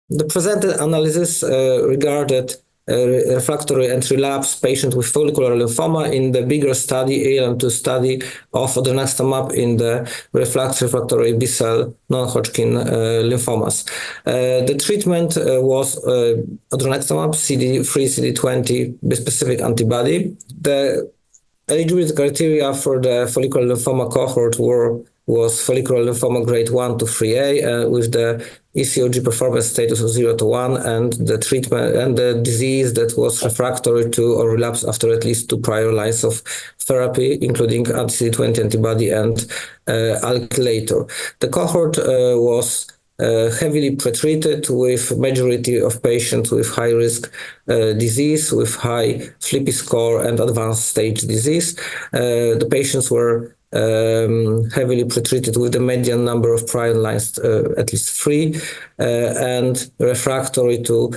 The presented analysis regarded refractory and relapsed patients with follicular lymphoma in the bigger study, ELM-2 study of Odronextamab in the refractory B-cell non-Hodgkin lymphomas. The treatment was Odronextamab, CD3/CD20 bispecific antibody. The eligibility criteria for the follicular lymphoma cohort was follicular lymphoma grade 1 to 3A with the ECOG performance status of 0 to 1 and the treatment and the disease that was refractory to or relapsed after at least 2 prior lines of therapy, including anti-CD20 antibody and alkylator. The cohort was heavily pretreated with majority of patients with high-risk disease, with high FLIPI score and advanced stage disease. The patients were heavily pretreated with the median number of prior lines, at least 3, and refractory to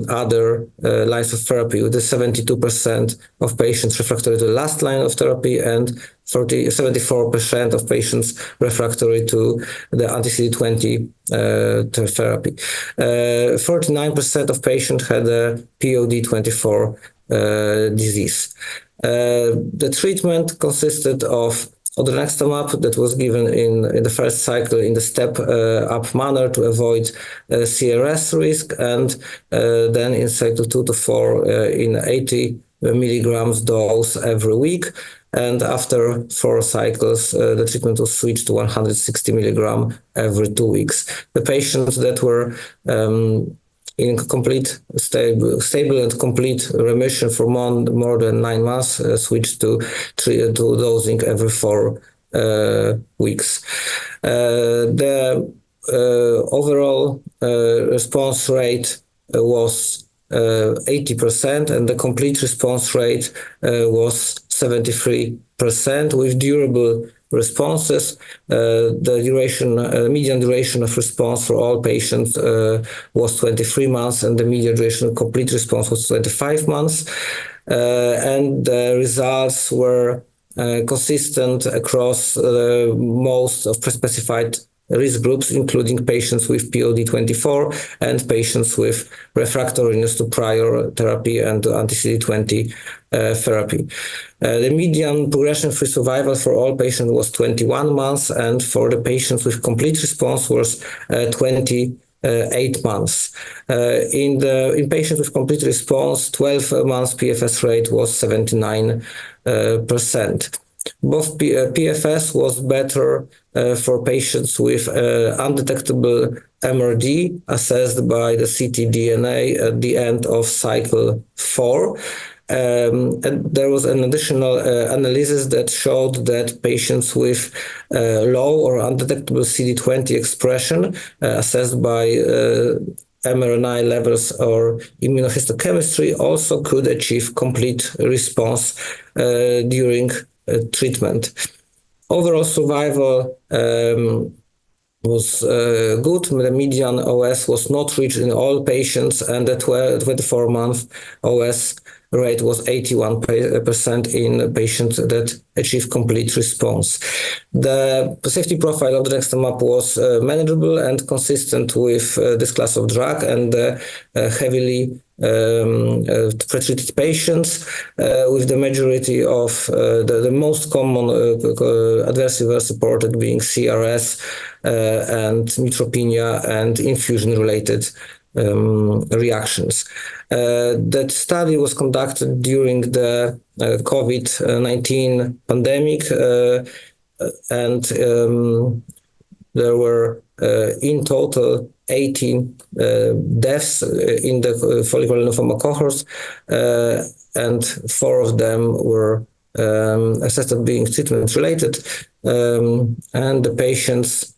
other lines of therapy, with the 72% of patients refractory to the last line of therapy and 74% of patients refractory to the anti-CD20 therapy. 49% of patients had a POD24 disease. The treatment consisted of Odronextamab that was given in the first cycle in the step-up manner to avoid CRS risk, and then in cycle 2 to 4 in 80 milligrams dose every week. And after 4 cycles, the treatment was switched to 160 milligram every 2 weeks. The patients that were in complete stable and complete remission for more than 9 months switched to dosing every 4 weeks. The overall response rate was 80%, and the complete response rate was 73%, with durable responses. The median duration of response for all patients was 23 months, and the median duration of complete response was 25 months. And the results were consistent across most of pre-specified risk groups, including patients with POD24 and patients with refractoriness to prior therapy and anti-CD20 therapy. The median progression-free survival for all patients was 21 months, and for the patients with complete response was 28 months. In patients with complete response, 12 months PFS rate was 79%. Both PFS was better for patients with undetectable MRD assessed by the ctDNA at the end of cycle 4. And there was an additional analysis that showed that patients with low or undetectable CD20 expression assessed by mRNA levels or immunohistochemistry also could achieve complete response during treatment. Overall survival was good. The median OS was not reached in all patients, and the 24-month OS rate was 81% in patients that achieved complete response. The safety profile of Odronextamab was manageable and consistent with this class of drug, and heavily pretreated patients, with the majority of the most common adverse events reported being CRS and neutropenia and infusion-related reactions. That study was conducted during the COVID-19 pandemic, and there were in total 18 deaths in the follicular lymphoma cohorts, and 4 of them were assessed as being treatment-related, and the patients,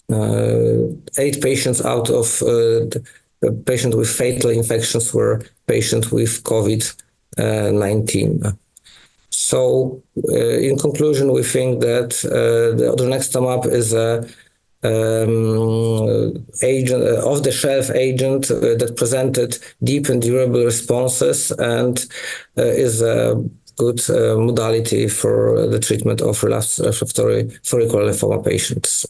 8 patients out of the patients with fatal infections were patients with COVID-19. So, in conclusion, we think that the Odronextamab is a agent, off-the-shelf agent that presented deep and durable responses, and is a good modality for the treatment of relapsed refractory follicular lymphoma patients.